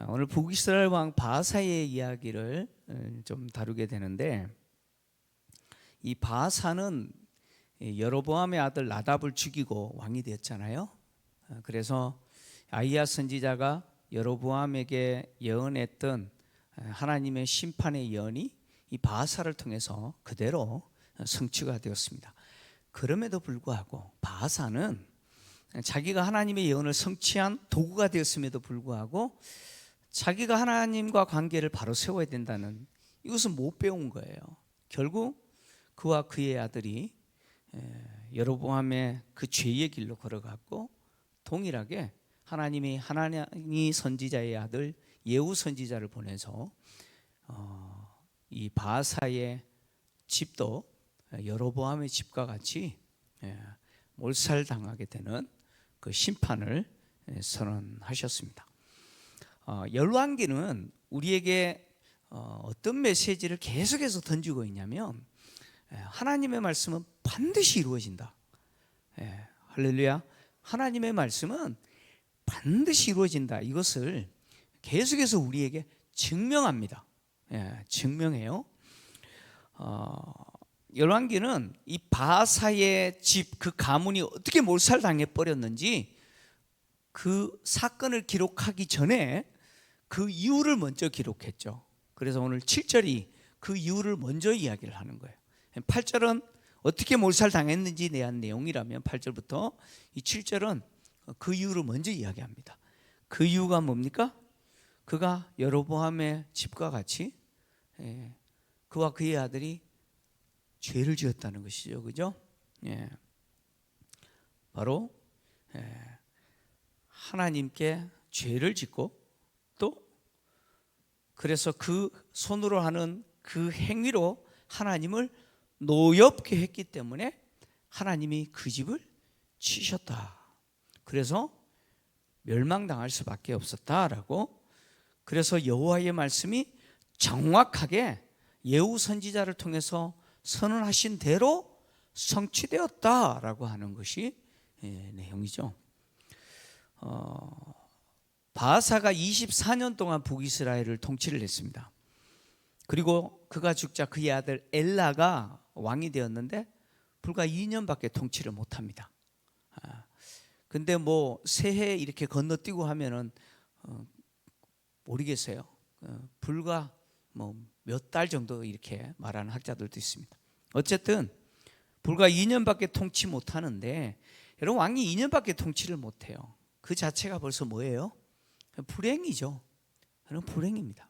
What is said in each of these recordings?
오늘 북이스라엘 왕 바하사의 이야기를 좀 다루게 되는데, 이 바하사는 여로보암의 아들 나답을 죽이고 왕이 되었잖아요. 그래서 아히야 선지자가 여로보암에게 예언했던 하나님의 심판의 예언이 이 바하사를 통해서 그대로 성취가 되었습니다. 그럼에도 불구하고 바하사는 자기가 하나님의 예언을 성취한 도구가 되었음에도 불구하고 자기가 하나님과 관계를 바로 세워야 된다는 이것은 못 배운 거예요. 결국 그와 그의 아들이 여로보암의 그 죄의 길로 걸어갔고, 동일하게 하나님이 선지자의 아들 예후 선지자를 보내서 이 바하사의 집도 여로보암의 집과 같이 몰살당하게 되는 그 심판을 선언하셨습니다. 열왕기는 우리에게 어떤 메시지를 계속해서 던지고 있냐면, 하나님의 말씀은 반드시 이루어진다. 할렐루야. 하나님의 말씀은 반드시 이루어진다. 이것을 계속해서 우리에게 증명합니다. 증명해요. 열왕기는 이 바하사의 집, 그 가문이 어떻게 몰살당해 버렸는지 그 사건을 기록하기 전에 그 이유를 먼저 기록했죠. 그래서 오늘 7절이 그 이유를 먼저 이야기를 하는 거예요. 8절은 어떻게 몰살당했는지에 대한 내용이라면 8절부터 이 7절은 그 이유를 먼저 이야기합니다. 그 이유가 뭡니까? 그가 여로보암의 집과 같이 그와 그의 아들이 죄를 지었다는 것이죠. 그죠? 바로 하나님께 죄를 짓고, 또 그래서 그 손으로 하는 그 행위로 하나님을 노엽게 했기 때문에 하나님이 그 집을 치셨다. 그래서 멸망당할 수밖에 없었다라고. 그래서 여호와의 말씀이 정확하게 예후 선지자를 통해서 선언하신 대로 성취되었다라고 하는 것이 내용이죠. 바하사가 24년 동안 북이스라엘을 통치를 했습니다. 그리고 그가 죽자 그의 아들 엘라가 왕이 되었는데 불과 2년밖에 통치를 못합니다. 근데 뭐 새해 이렇게 건너뛰고 하면은 모르겠어요. 불과 뭐 몇 달 정도 이렇게 말하는 학자들도 있습니다. 어쨌든 불과 2년밖에 통치 못하는데, 여러분, 왕이 2년밖에 통치를 못해요. 그 자체가 벌써 뭐예요? 불행이죠. 여러분, 불행입니다.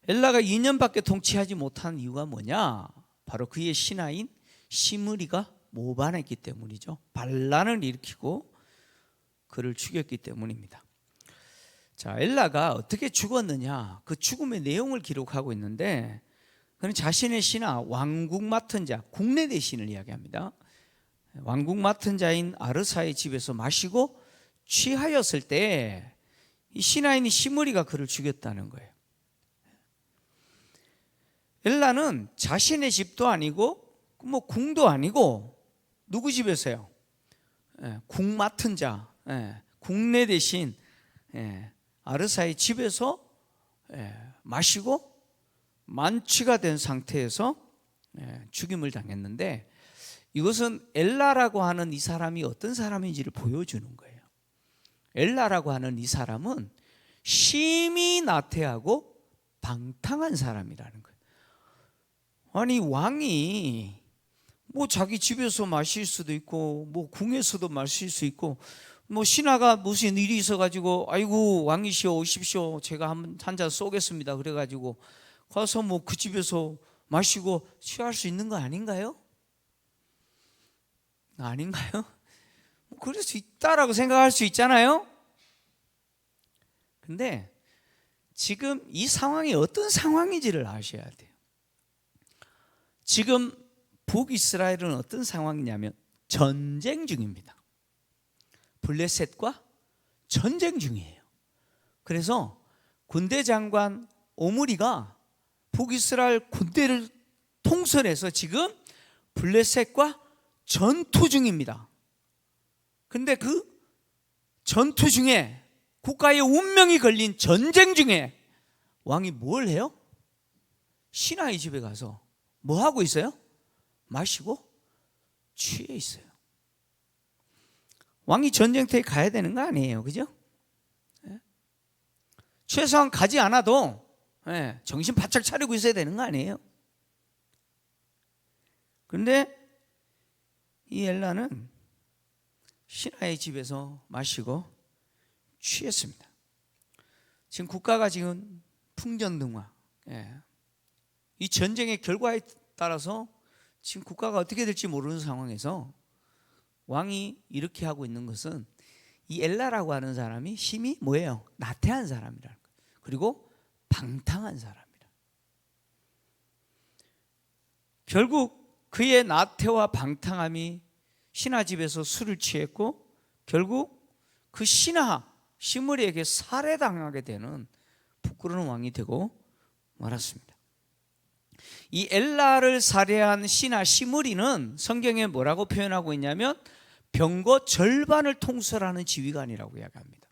엘라가 2년밖에 통치하지 못한 이유가 뭐냐? 바로 그의 신하인 시므리가 모반했기 때문이죠. 반란을 일으키고 그를 죽였기 때문입니다. 자, 엘라가 어떻게 죽었느냐? 그 죽음의 내용을 기록하고 있는데, 그는 자신의 신하 왕국 맡은 자, 국내 대신을 이야기합니다. 왕국 맡은 자인 아르사의 집에서 마시고 취하였을 때 이 신하인 시므리가 그를 죽였다는 거예요. 엘라는 자신의 집도 아니고 뭐 궁도 아니고 누구 집에서요? 국 맡은 자, 국내 대신 아르사의 집에서 마시고 만취가 된 상태에서 죽임을 당했는데, 이것은 엘라라고 하는 이 사람이 어떤 사람인지를 보여주는 거예요. 엘라라고 하는 이 사람은 심히 나태하고 방탕한 사람이라는 거예요. 아니, 왕이 뭐 자기 집에서 마실 수도 있고 뭐 궁에서도 마실 수 있고, 뭐 신하가 무슨 일이 있어가지고 아이고 왕이시여 오십시오, 제가 한 잔 쏘겠습니다 그래가지고 가서 뭐 그 집에서 마시고 취할 수 있는 거 아닌가요? 아닌가요? 그럴 수 있다라고 생각할 수 있잖아요. 근데 지금 이 상황이 어떤 상황인지를 아셔야 돼요. 지금 북이스라엘은 어떤 상황이냐면 전쟁 중입니다. 블레셋과 전쟁 중이에요. 그래서 군대 장관 오므리가 북이스라엘 군대를 통솔해서 지금 블레셋과 전투 중입니다. 근데 그 전투 중에 국가의 운명이 걸린 전쟁 중에 왕이 뭘 해요? 신하의 집에 가서 뭐 하고 있어요? 마시고 취해 있어요. 왕이 전쟁터에 가야 되는 거 아니에요, 그죠? 최소한 가지 않아도 정신 바짝 차리고 있어야 되는 거 아니에요? 그런데 이 엘라는 신하의 집에서 마시고 취했습니다. 지금 국가가 지금 풍전등화, 이 전쟁의 결과에 따라서 지금 국가가 어떻게 될지 모르는 상황에서 왕이 이렇게 하고 있는 것은 이 엘라라고 하는 사람이 힘이 뭐예요? 나태한 사람이라는 거예요. 그리고 방탕한 사람이라. 결국 그의 나태와 방탕함이 신하 집에서 술을 취했고 결국 그 신하 시므리에게 살해당하게 되는 부끄러운 왕이 되고 말았습니다. 이 엘라를 살해한 신하 시므리는 성경에 뭐라고 표현하고 있냐면 병거 절반을 통솔하는 지휘관이라고 이야기합니다.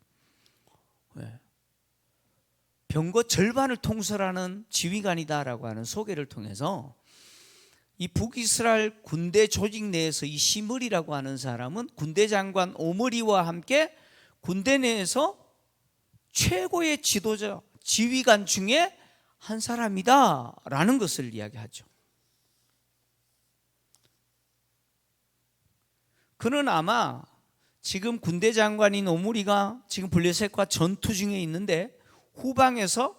병거 절반을 통솔하는 지휘관이다라고 하는 소개를 통해서 이 북이스라엘 군대 조직 내에서 이 시므리라고 하는 사람은 군대 장관 오므리와 함께 군대 내에서 최고의 지도자, 지휘관 중에 한 사람이다라는 것을 이야기하죠. 그는 아마 지금 군대 장관인 오므리가 지금 블레셋과 전투 중에 있는데 후방에서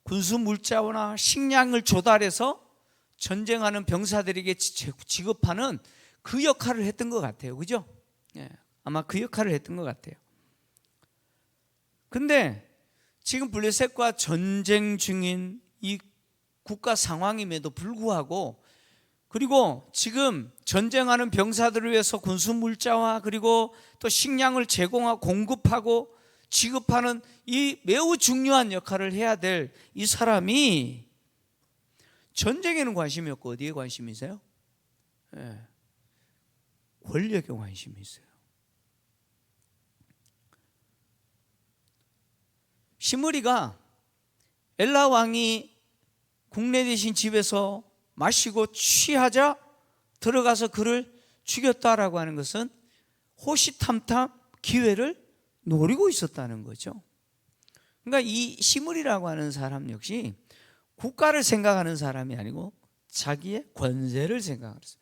군수 물자나 식량을 조달해서 전쟁하는 병사들에게 지급하는 그 역할을 했던 것 같아요. 그죠? 아마 그 역할을 했던 것 같아요. 근데 지금 블레셋과 전쟁 중인 이 국가 상황임에도 불구하고 그리고 지금 전쟁하는 병사들을 위해서 군수 물자와 그리고 또 식량을 제공하고 공급하고 지급하는 이 매우 중요한 역할을 해야 될 이 사람이 전쟁에는 관심이 없고 어디에 관심이 있어요? 권력에 관심이 있어요. 시므리가 엘라 왕이 국내 대신 집에서 마시고 취하자 들어가서 그를 죽였다라고 하는 것은 호시탐탐 기회를 노리고 있었다는 거죠. 그러니까 이 시므리라고 하는 사람 역시 국가를 생각하는 사람이 아니고 자기의 권세를 생각하는 사람.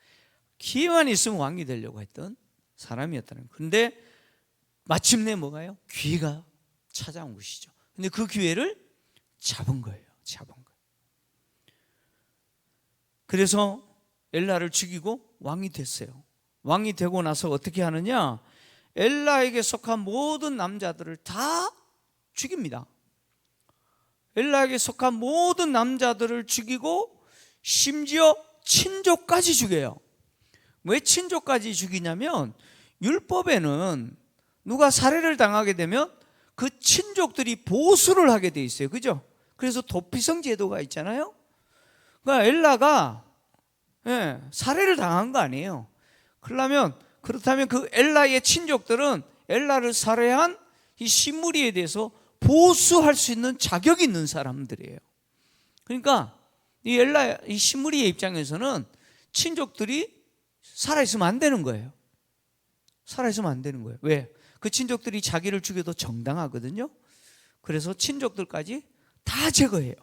기회만 있으면 왕이 되려고 했던 사람이었다는 거예요. 그런데 마침내 뭐가요? 기회가 찾아온 것이죠. 근데 그 기회를 잡은 거예요. 그래서 엘라를 죽이고 왕이 됐어요. 왕이 되고 나서 어떻게 하느냐? 엘라에게 속한 모든 남자들을 다 죽입니다. 엘라에게 속한 모든 남자들을 죽이고 심지어 친족까지 죽여요. 왜 친족까지 죽이냐면 율법에는 누가 살해를 당하게 되면 그 친족들이 보수를 하게 돼 있어요. 그죠? 그래서 도피성 제도가 있잖아요. 그러니까 엘라가 살해를 당한 거 아니에요. 그렇다면 그 엘라의 친족들은 엘라를 살해한 이 시므리에 대해서 보수할 수 있는 자격이 있는 사람들이에요. 그러니까 이 시므리의 입장에서는 친족들이 살아있으면 안 되는 거예요. 살아있으면 안 되는 거예요. 왜? 그 친족들이 자기를 죽여도 정당하거든요. 그래서 친족들까지 다 제거해요.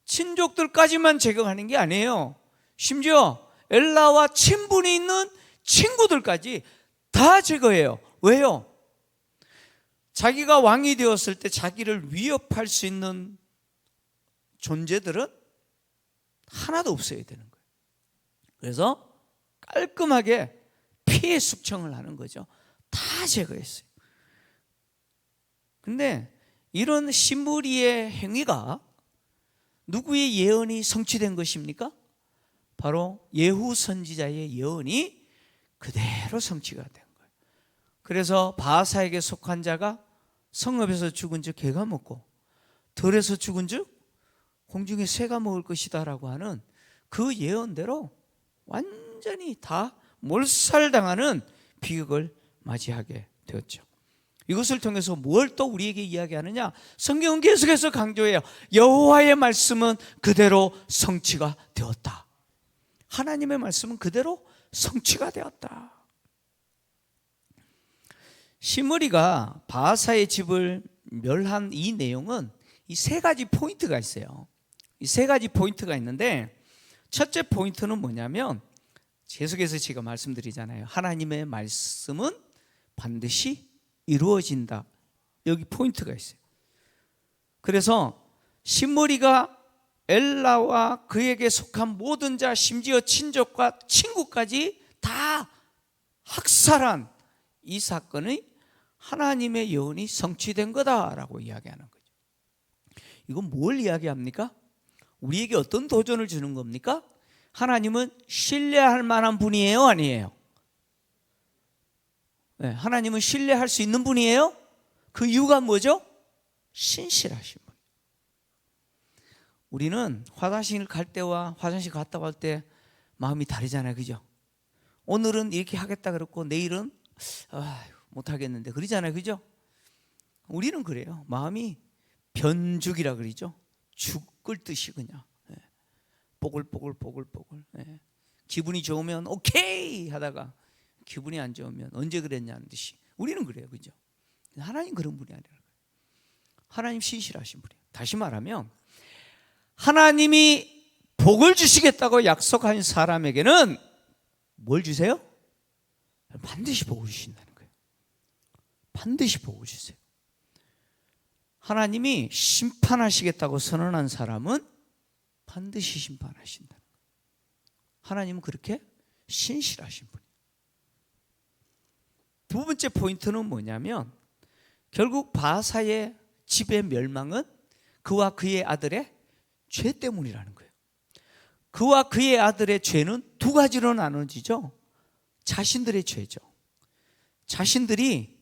친족들까지만 제거하는 게 아니에요. 심지어 엘라와 친분이 있는 친구들까지 다 제거해요. 왜요? 자기가 왕이 되었을 때 자기를 위협할 수 있는 존재들은 하나도 없어야 되는 거예요. 그래서 깔끔하게 피해 숙청을 하는 거죠. 다 제거했어요. 근데 이런 시므리의 행위가 누구의 예언이 성취된 것입니까? 바로 예후 선지자의 예언이 그대로 성취가 된 거예요. 그래서 바하사에게 속한 자가 성읍에서 죽은 즉 개가 먹고 들에서 죽은 즉 공중에 새가 먹을 것이다 라고 하는 그 예언대로 완전히 다 몰살당하는 비극을 맞이하게 되었죠. 이것을 통해서 뭘 또 우리에게 이야기하느냐? 성경은 계속해서 강조해요. 여호와의 말씀은 그대로 성취가 되었다. 하나님의 말씀은 그대로 성취가 되었다. 시므리가 바하사의 집을 멸한 이 내용은 이 세 가지 포인트가 있어요. 이 세 가지 포인트가 있는데, 첫째 포인트는 뭐냐면 계속해서 제가 말씀드리잖아요. 하나님의 말씀은 반드시 이루어진다. 여기 포인트가 있어요. 그래서 시므리가 엘라와 그에게 속한 모든 자, 심지어 친족과 친구까지 다 학살한 이 사건의 하나님의 예언이 성취된 거다라고 이야기하는 거죠. 이건 뭘 이야기합니까? 우리에게 어떤 도전을 주는 겁니까? 하나님은 신뢰할 만한 분이에요, 아니에요? 네, 하나님은 신뢰할 수 있는 분이에요? 그 이유가 뭐죠? 신실하신 분. 우리는 화장실 갈 때와 화장실 갔다 올 때 마음이 다르잖아요, 그죠? 오늘은 이렇게 하겠다 그랬고 내일은 못하겠는데 그러잖아요, 그죠? 우리는 그래요. 마음이 변죽이라 그러죠. 죽을 듯이 그냥 뽀글뽀글. 기분이 좋으면 오케이 하다가 기분이 안 좋으면 언제 그랬냐는 듯이 우리는 그래요, 그죠? 하나님 그런 분이 아니라 하나님 신실하신 분이에요. 다시 말하면 하나님이 복을 주시겠다고 약속한 사람에게는 뭘 주세요? 반드시 복을 주신다는 거예요. 반드시 복을 주세요. 하나님이 심판하시겠다고 선언한 사람은 반드시 심판하신다는 거예요. 하나님은 그렇게 신실하신 분이에요. 두 번째 포인트는 뭐냐면 결국 바하사의 집의 멸망은 그와 그의 아들의 죄 때문이라는 거예요. 그와 그의 아들의 죄는 두 가지로 나눠지죠. 자신들의 죄죠. 자신들이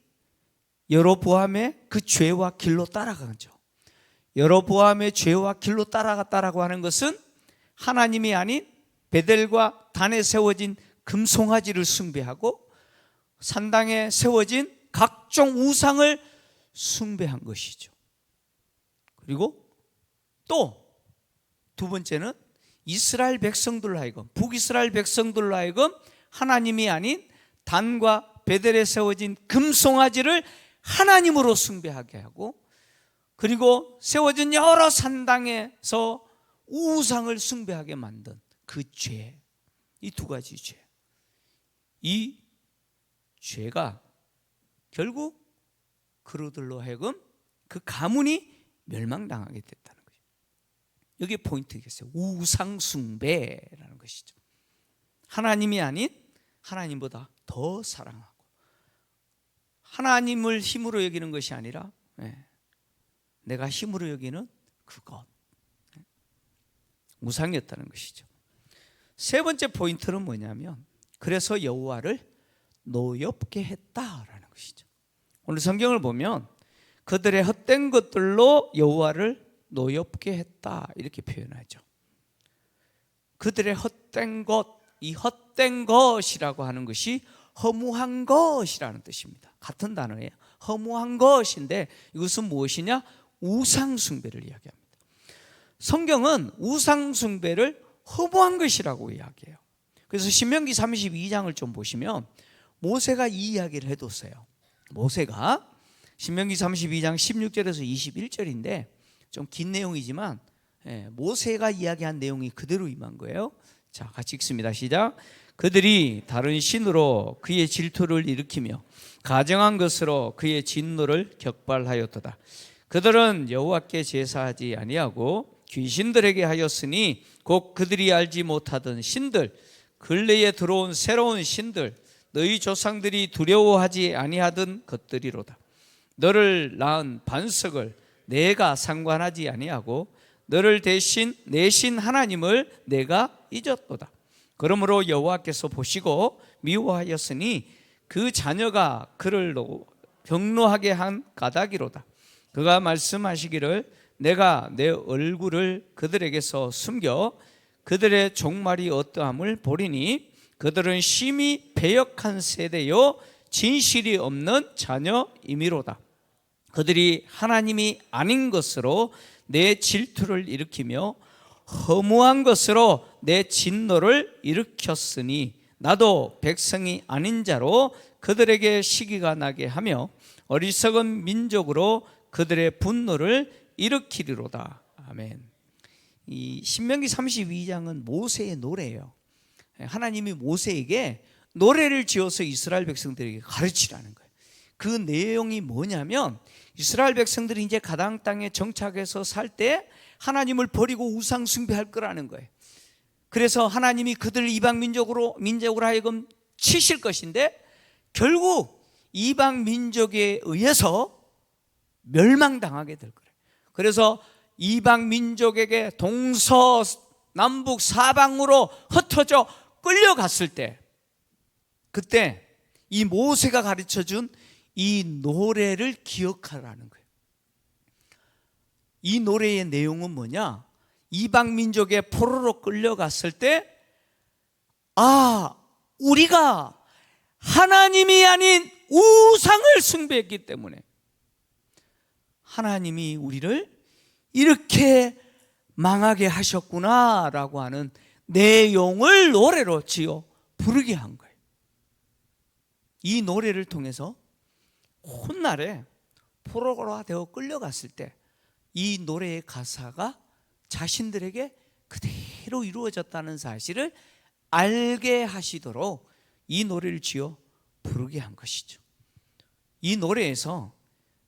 여로보암의 그 죄와 길로 따라가죠. 여로보암의 죄와 길로 따라갔다라고 하는 것은 하나님이 아닌 베델과 단에 세워진 금송아지를 숭배하고 산당에 세워진 각종 우상을 숭배한 것이죠. 그리고 또 두 번째는 이스라엘 백성들로 하여금, 북이스라엘 백성들로 하여금 하나님이 아닌 단과 베델에 세워진 금송아지를 하나님으로 숭배하게 하고, 그리고 세워진 여러 산당에서 우상을 숭배하게 만든 그 죄, 이 두 가지 죄, 이 죄가 결국 그들로 하여금 그 가문이 멸망당하게 됐다는 거죠. 여기에 포인트겠어요. 우상숭배라는 것이죠. 하나님이 아닌 하나님보다 더 사랑하고 하나님을 힘으로 여기는 것이 아니라 내가 힘으로 여기는 그것, 우상이었다는 것이죠. 세 번째 포인트는 뭐냐면 그래서 여호와를 노엽게 했다라는 것이죠. 오늘 성경을 보면 그들의 헛된 것들로 여호와를 노엽게 했다 이렇게 표현하죠. 그들의 헛된 것, 이 헛된 것이라고 하는 것이 허무한 것이라는 뜻입니다. 같은 단어예요. 허무한 것인데 이것은 무엇이냐? 우상숭배를 이야기합니다. 성경은 우상숭배를 허무한 것이라고 이야기해요. 그래서 신명기 32장을 좀 보시면 모세가 이 이야기를 해뒀어요. 모세가 신명기 32장 16절에서 21절인데 좀 긴 내용이지만 모세가 이야기한 내용이 그대로 임한 거예요. 자, 같이 읽습니다. 시작. 그들이 다른 신으로 그의 질투를 일으키며 가정한 것으로 그의 진노를 격발하였도다. 그들은 여호와께 제사하지 아니하고 귀신들에게 하였으니 곧 그들이 알지 못하던 신들, 근래에 들어온 새로운 신들, 너희 조상들이 두려워하지 아니하던 것들이로다. 너를 낳은 반석을 내가 상관하지 아니하고 너를 대신 내신 하나님을 내가 잊었도다. 그러므로 여호와께서 보시고 미워하였으니 그 자녀가 그를 경노하게 한 까닭이로다. 그가 말씀하시기를 내가 내 얼굴을 그들에게서 숨겨 그들의 종말이 어떠함을 보리니 그들은 심히 배역한 세대요 진실이 없는 자녀임이로다. 그들이 하나님이 아닌 것으로 내 질투를 일으키며 허무한 것으로 내 진노를 일으켰으니 나도 백성이 아닌 자로 그들에게 시기가 나게 하며 어리석은 민족으로 그들의 분노를 일으키리로다. 아멘. 이 신명기 32장은 모세의 노래예요. 하나님이 모세에게 노래를 지어서 이스라엘 백성들에게 가르치라는 거예요. 그 내용이 뭐냐면 이스라엘 백성들이 이제 가나안 땅에 정착해서 살 때 하나님을 버리고 우상 숭배할 거라는 거예요. 그래서 하나님이 그들을 이방 민족으로 하여금 치실 것인데 결국 이방 민족에 의해서 멸망당하게 될 거예요. 그래서 이방 민족에게 동서남북 사방으로 흩어져 끌려갔을 때, 그때 이 모세가 가르쳐준 이 노래를 기억하라는 거예요. 이 노래의 내용은 뭐냐? 이방 민족에 포로로 끌려갔을 때, 우리가 하나님이 아닌 우상을 숭배했기 때문에 하나님이 우리를 이렇게 망하게 하셨구나라고 하는 내용을 노래로 지어 부르게 한 거예요. 이 노래를 통해서 훗날에 포로가 되어 끌려갔을 때 이 노래의 가사가 자신들에게 그대로 이루어졌다는 사실을 알게 하시도록 이 노래를 지어 부르게 한 것이죠. 이 노래에서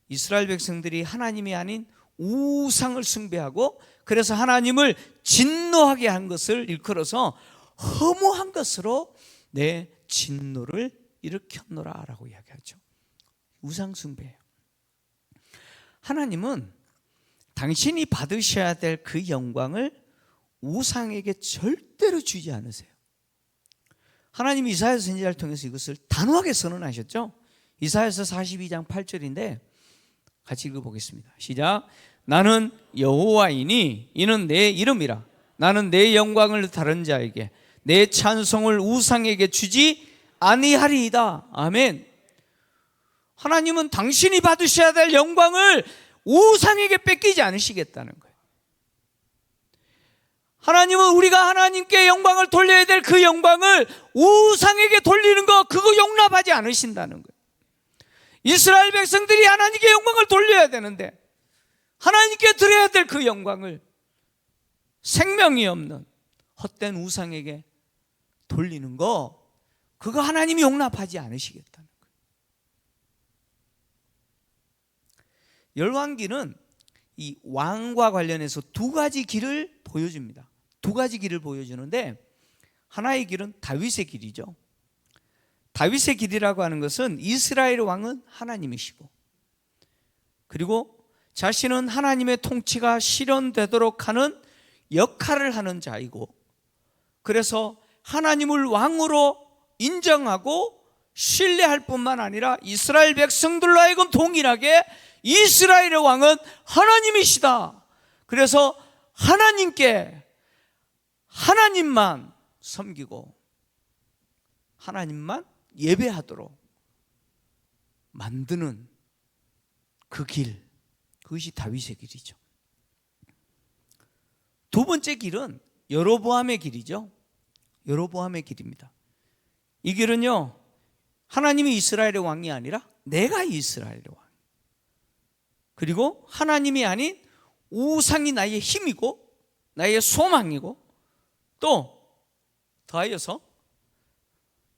이스라엘 백성들이 하나님이 아닌 우상을 숭배하고 그래서 하나님을 진노하게 한 것을 일컬어서 허무한 것으로 내 진노를 일으켰노라 라고 이야기하죠. 우상 숭배예요. 하나님은 당신이 받으셔야 될 그 영광을 우상에게 절대로 주지 않으세요. 하나님이 이사야서 선지자를 통해서 이것을 단호하게 선언하셨죠. 이사야서 42장 8절인데 같이 읽어보겠습니다. 시작. 나는 여호와이니 이는 내 이름이라. 나는 내 영광을 다른 자에게 내 찬송을 우상에게 주지 아니하리이다. 아멘. 하나님은 당신이 받으셔야 될 영광을 우상에게 뺏기지 않으시겠다는 거예요. 하나님은 우리가 하나님께 영광을 돌려야 될 그 영광을 우상에게 돌리는 거, 그거 용납하지 않으신다는 거예요. 이스라엘 백성들이 하나님께 영광을 돌려야 되는데 하나님께 드려야 될 그 영광을 생명이 없는 헛된 우상에게 돌리는 거, 그거 하나님이 용납하지 않으시겠다는 거예요. 열왕기는 이 왕과 관련해서 두 가지 길을 보여줍니다. 두 가지 길을 보여주는데 하나의 길은 다윗의 길이죠. 다윗의 길이라고 하는 것은 이스라엘 왕은 하나님이시고 그리고 자신은 하나님의 통치가 실현되도록 하는 역할을 하는 자이고 그래서 하나님을 왕으로 인정하고 신뢰할 뿐만 아니라 이스라엘 백성들로 하여금 동일하게 이스라엘의 왕은 하나님이시다. 그래서 하나님만 섬기고 하나님만 예배하도록 만드는 그 길, 그것이 다윗의 길이죠. 두 번째 길은 여로보암의 길이죠. 여로보암의 길입니다. 이 길은요, 하나님이 이스라엘의 왕이 아니라 내가 이스라엘의 왕, 그리고 하나님이 아닌 우상이 나의 힘이고 나의 소망이고 또 더하여서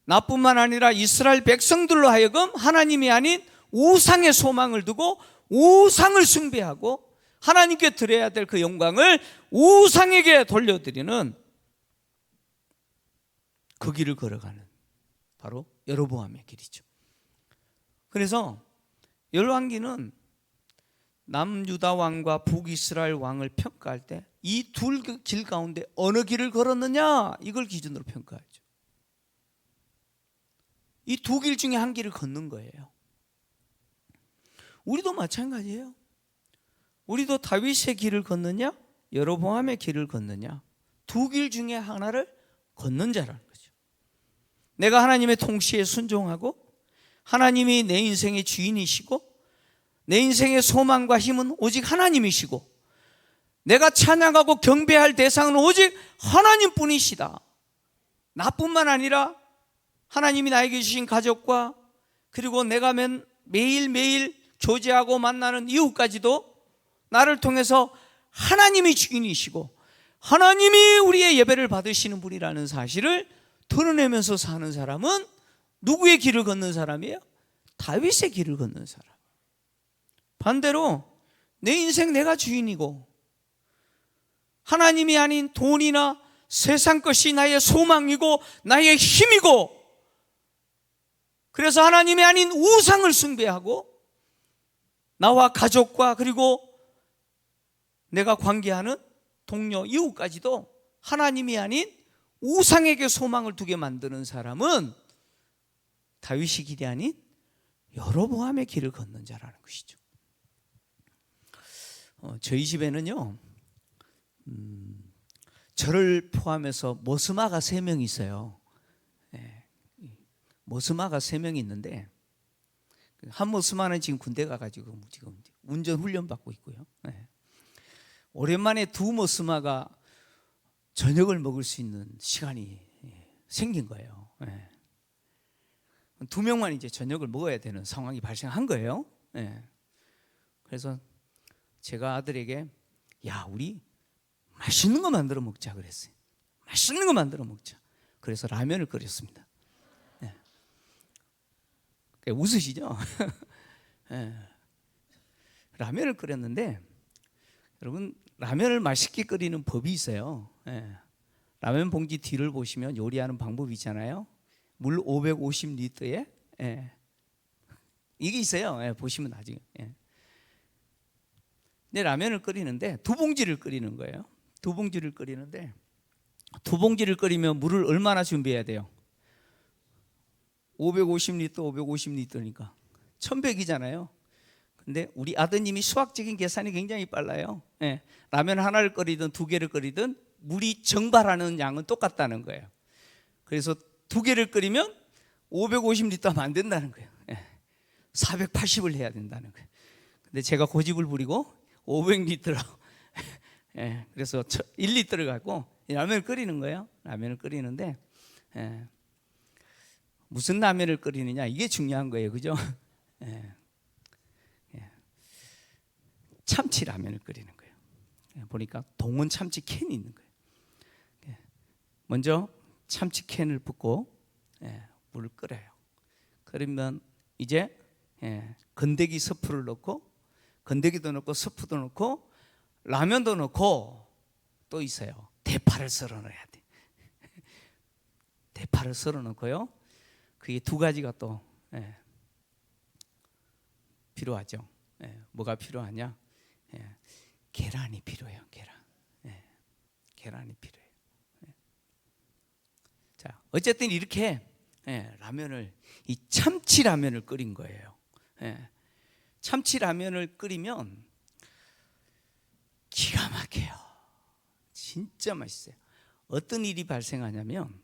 나뿐만 아니라 이스라엘 백성들로 하여금 하나님이 아닌 우상의 소망을 두고 우상을 숭배하고 하나님께 드려야 될 그 영광을 우상에게 돌려드리는 그 길을 걸어가는 바로 여로보암의 길이죠. 그래서 열왕기는 남유다 왕과 북이스라엘 왕을 평가할 때 이 둘 길 가운데 어느 길을 걸었느냐, 이걸 기준으로 평가하죠. 이 두 길 중에 한 길을 걷는 거예요. 우리도 마찬가지예요. 우리도 다윗의 길을 걷느냐 여로보암의 길을 걷느냐, 두 길 중에 하나를 걷는 자라는 거죠. 내가 하나님의 통치에 순종하고 하나님이 내 인생의 주인이시고 내 인생의 소망과 힘은 오직 하나님이시고 내가 찬양하고 경배할 대상은 오직 하나님뿐이시다. 나뿐만 아니라 하나님이 나에게 주신 가족과 그리고 내가 매일매일 교제하고 만나는 이웃까지도 나를 통해서 하나님이 주인이시고 하나님이 우리의 예배를 받으시는 분이라는 사실을 드러내면서 사는 사람은 누구의 길을 걷는 사람이에요? 다윗의 길을 걷는 사람. 반대로 내 인생 내가 주인이고 하나님이 아닌 돈이나 세상 것이 나의 소망이고 나의 힘이고 그래서 하나님이 아닌 우상을 숭배하고 나와 가족과 그리고 내가 관계하는 동료, 이웃까지도 하나님이 아닌 우상에게 소망을 두게 만드는 사람은 다윗의 길이 아닌 여로보암의 길을 걷는 자라는 것이죠. 저희 집에는요 저를 포함해서 머스마가 3명 있어요. 머스마가 3명이 있는데 한 머스마는 지금 군대 가가지고 지금 운전 훈련 받고 있고요. 오랜만에 2 머스마가 저녁을 먹을 수 있는 시간이 생긴 거예요. 2명만 이제 저녁을 먹어야 되는 상황이 발생한 거예요. 그래서 제가 아들에게 야 우리 맛있는 거 만들어 먹자 그랬어요. 맛있는 거 만들어 먹자. 그래서 라면을 끓였습니다. 웃으시죠? 라면을 끓였는데 여러분 라면을 맛있게 끓이는 법이 있어요. 라면 봉지 뒤를 보시면 요리하는 방법이 있잖아요. 물 550리터에 이게 있어요. 보시면 나중에. 근데 라면을 끓이는데 2봉지를 끓이는 거예요. 2봉지를 끓이는데 2봉지를 끓이면 물을 얼마나 준비해야 돼요? 550리터, 550리터니까 1100이잖아요. 근데 우리 아드님이 수학적인 계산이 굉장히 빨라요. 라면 하나를 끓이든 2개를 끓이든 물이 증발하는 양은 똑같다는 거예요. 그래서 2개를 끓이면 550리터 하면 안 된다는 거예요. 480을 해야 된다는 거예요. 근데 제가 고집을 부리고 500리터로 그래서 1리터를 갖고 라면을 끓이는 거예요. 라면을 끓이는데 무슨 라면을 끓이느냐 이게 중요한 거예요. 그죠? 참치 라면을 끓이는 거예요. 보니까 동원 참치 캔이 있는 거예요. 먼저 참치 캔을 붓고 물을 끓여요. 그러면 이제 건더기 스프를 넣고 건더기도 넣고 스프도 넣고 라면도 넣고 또 있어요. 대파를 썰어 넣어야 돼. 대파를 썰어 넣고요. 그게 2가지가 또 필요하죠. 뭐가 필요하냐? 계란이 필요해요. 계란이 필요해요. 자, 어쨌든 이렇게 라면을 이 참치 라면을 끓인 거예요. 참치 라면을 끓이면 기가 막혀요. 진짜 맛있어요. 어떤 일이 발생하냐면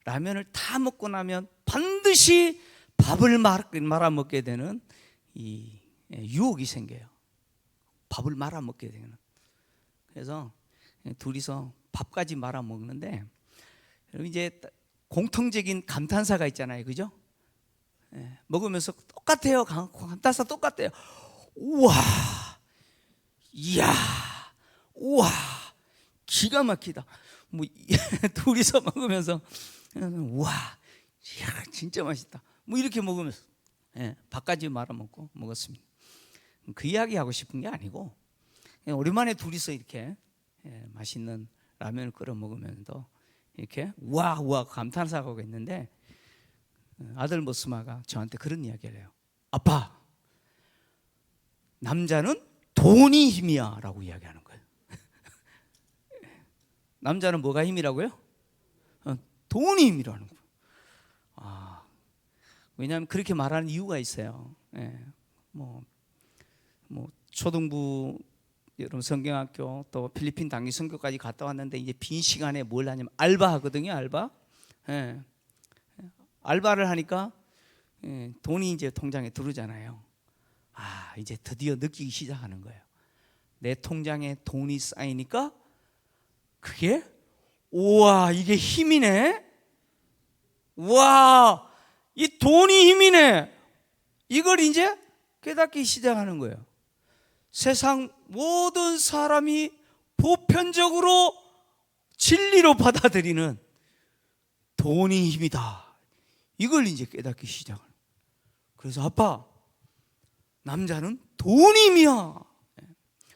라면을 다 먹고 나면 반드시 밥을 말아 먹게 되는 이 유혹이 생겨요. 밥을 말아 먹게 되는. 그래서 둘이서 밥까지 말아 먹는데 여러분 이제 공통적인 감탄사가 있잖아요. 그죠? 먹으면서 똑같아요. 감탄사 똑같아요. 우와, 이야, 우와, 기가 막히다. 뭐 둘이서 먹으면서 우와, 이야, 진짜 맛있다. 뭐 이렇게 먹으면서 밥까지 말아 먹고 먹었습니다. 그 이야기 하고 싶은 게 아니고 오랜만에 둘이서 이렇게 맛있는 라면을 끓여 먹으면서 이렇게 우와 우와 감탄사하고 있는데 아들 머스마가 저한테 그런 이야기를 해요. 아빠, 남자는 돈이 힘이야 라고 이야기하는 거예요. 남자는 뭐가 힘이라고요? 돈이 힘이라는 거예요. 왜냐하면 그렇게 말하는 이유가 있어요. 뭐 초등부 여러분 성경학교 또 필리핀 단기 선교까지 갔다 왔는데 이제 빈 시간에 뭘 하냐면 알바 하거든요. 알바. 알바를 하니까 돈이 이제 통장에 들어오잖아요. 이제 드디어 느끼기 시작하는 거예요. 내 통장에 돈이 쌓이니까 그게 우와, 이게 힘이네. 우와, 이 돈이 힘이네. 이걸 이제 깨닫기 시작하는 거예요. 세상 모든 사람이 보편적으로 진리로 받아들이는 돈이 힘이다. 이걸 이제 깨닫기 시작하는 거예요. 그래서 아빠, 남자는 돈이 힘이야.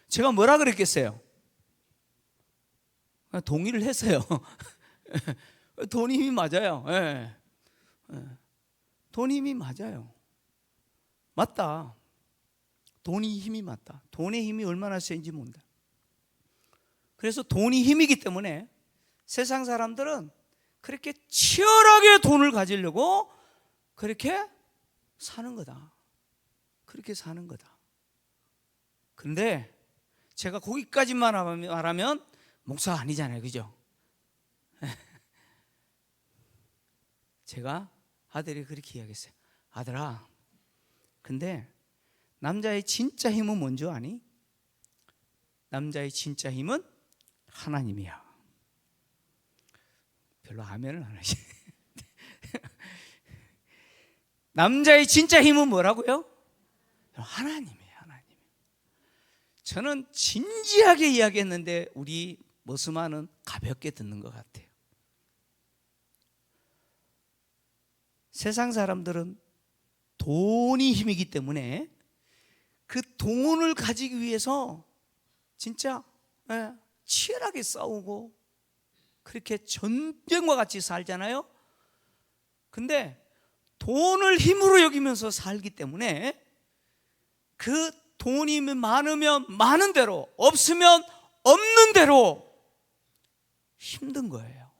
제가 뭐라 그랬겠어요? 동의를 했어요. 돈이 힘이 맞아요. 돈이 힘이 맞아요. 맞다. 돈이 힘이 맞다. 돈의 힘이 얼마나 센지 모른다. 그래서 돈이 힘이기 때문에 세상 사람들은 그렇게 치열하게 돈을 가지려고 그렇게 사는 거다. 그렇게 사는 거다. 근데 제가 거기까지만 말하면 목사가 아니잖아요. 그죠? 제가 아들이 그렇게 이야기했어요. 아들아, 근데 남자의 진짜 힘은 뭔지 아니? 남자의 진짜 힘은 하나님이야. 별로 아멘을 안 하시네. 남자의 진짜 힘은 뭐라고요? 하나님이에요. 하나님. 저는 진지하게 이야기했는데 우리 머스마는 가볍게 듣는 것 같아요. 세상 사람들은 돈이 힘이기 때문에 그 돈을 가지기 위해서 진짜 치열하게 싸우고 그렇게 전쟁과 같이 살잖아요. 근데 돈을 힘으로 여기면서 살기 때문에 그 돈이 많으면 많은 대로, 없으면 없는 대로 힘든 거예요.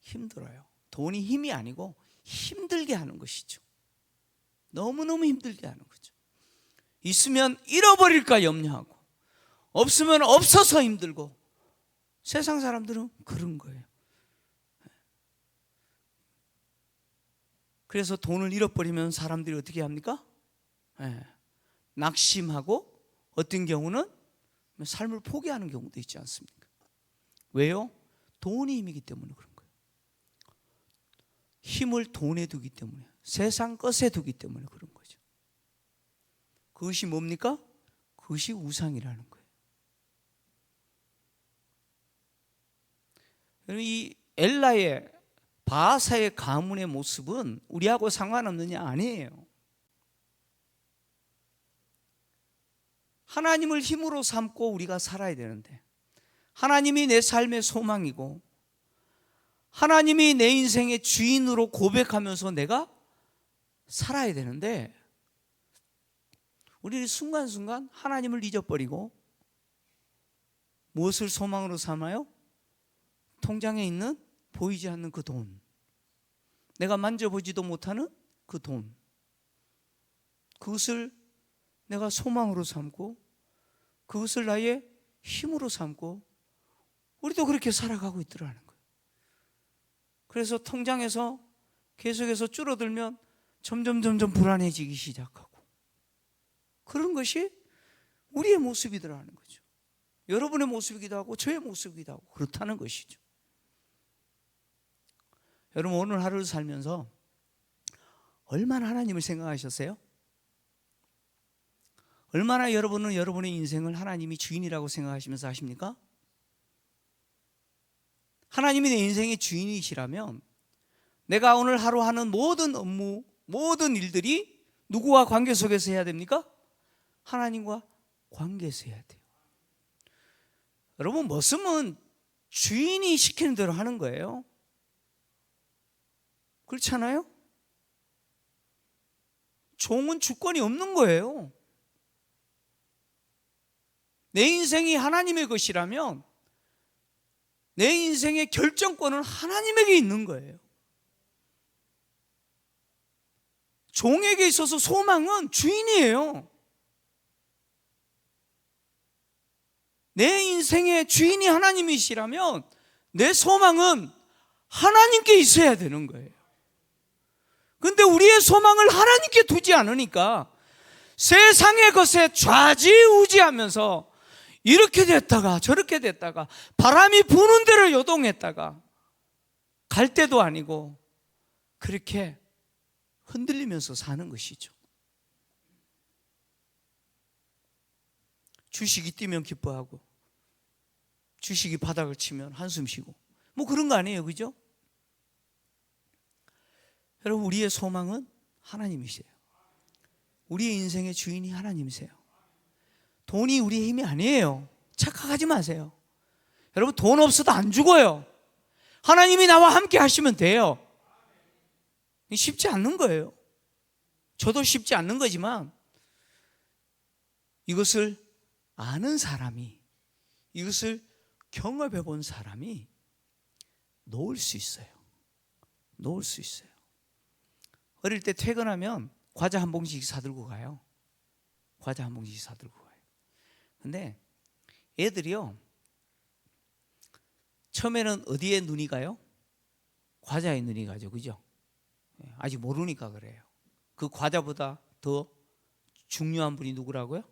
힘들어요. 돈이 힘이 아니고 힘들게 하는 것이죠. 너무너무 힘들게 하는 거죠. 있으면 잃어버릴까 염려하고, 없으면 없어서 힘들고. 세상 사람들은 그런 거예요. 그래서 돈을 잃어버리면 사람들이 어떻게 합니까? 낙심하고 어떤 경우는 삶을 포기하는 경우도 있지 않습니까? 왜요? 돈이 힘이기 때문에 그런 거예요. 힘을 돈에 두기 때문에, 세상 것에 두기 때문에 그런 거죠. 그것이 뭡니까? 그것이 우상이라는 거예요. 이 엘라의 바하사의 가문의 모습은 우리하고 상관없느냐? 아니에요. 하나님을 힘으로 삼고 우리가 살아야 되는데, 하나님이 내 삶의 소망이고 하나님이 내 인생의 주인으로 고백하면서 내가 살아야 되는데, 우리는 순간순간 하나님을 잊어버리고 무엇을 소망으로 삼아요? 통장에 있는 보이지 않는 그 돈, 내가 만져보지도 못하는 그 돈, 그것을 내가 소망으로 삼고 그것을 나의 힘으로 삼고 우리도 그렇게 살아가고 있더라는 거예요. 그래서 통장에서 계속해서 줄어들면 점점 불안해지기 시작하고, 그런 것이 우리의 모습이더라는 거죠. 여러분의 모습이기도 하고 저의 모습이기도 하고 그렇다는 것이죠. 여러분, 오늘 하루를 살면서 얼마나 하나님을 생각하셨어요? 얼마나 여러분은 여러분의 인생을 하나님이 주인이라고 생각하시면서 하십니까? 하나님이 내 인생의 주인이시라면 내가 오늘 하루 하는 모든 업무, 모든 일들이 누구와 관계 속에서 해야 됩니까? 하나님과 관계에서 해야 돼요. 여러분, 머슴은 주인이 시키는 대로 하는 거예요. 그렇잖아요? 종은 주권이 없는 거예요. 내 인생이 하나님의 것이라면 내 인생의 결정권은 하나님에게 있는 거예요. 종에게 있어서 소망은 주인이에요. 내 인생의 주인이 하나님이시라면 내 소망은 하나님께 있어야 되는 거예요. 근데 우리의 소망을 하나님께 두지 않으니까 세상의 것에 좌지우지하면서 이렇게 됐다가 저렇게 됐다가 바람이 부는 대로 요동했다가 갈 때도 아니고 그렇게 흔들리면서 사는 것이죠. 주식이 뛰면 기뻐하고 주식이 바닥을 치면 한숨 쉬고 뭐 그런 거 아니에요, 그죠? 여러분, 우리의 소망은 하나님이세요. 우리의 인생의 주인이 하나님이세요. 돈이 우리의 힘이 아니에요. 착각하지 마세요. 여러분, 돈 없어도 안 죽어요. 하나님이 나와 함께 하시면 돼요. 쉽지 않는 거예요. 저도 쉽지 않는 거지만 이것을 아는 사람이, 이것을 경험해 본 사람이 놓을 수 있어요. 놓을 수 있어요. 어릴 때 퇴근하면 과자 한 봉지씩 사들고 가요. 과자 한 봉지씩 사들고 가요. 근데 애들이요, 처음에는 어디에 눈이 가요? 과자에 눈이 가죠, 그죠? 아직 모르니까 그래요. 그 과자보다 더 중요한 분이 누구라고요?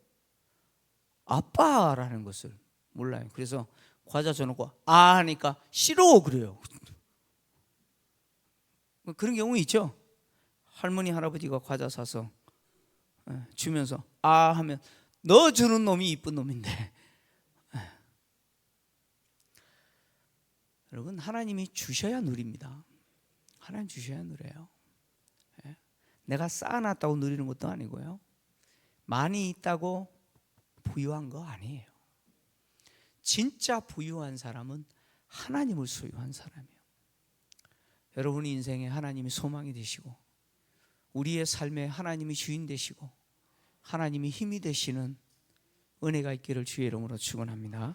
아빠라는 것을 몰라요. 그래서 과자 줘놓고 아 하니까 싫어 그래요. 그런 경우 있죠. 할머니 할아버지가 과자 사서 주면서 아 하면 너 주는 놈이 이쁜 놈인데. 여러분, 하나님이 주셔야 누립니다. 하나님 주셔야 누려요. 내가 쌓아놨다고 누리는 것도 아니고요, 많이 있다고 부유한 거 아니에요. 진짜 부유한 사람은 하나님을 소유한 사람이에요. 여러분의 인생에 하나님이 소망이 되시고 우리의 삶에 하나님이 주인 되시고 하나님이 힘이 되시는 은혜가 있기를 주의 이름으로 축원합니다.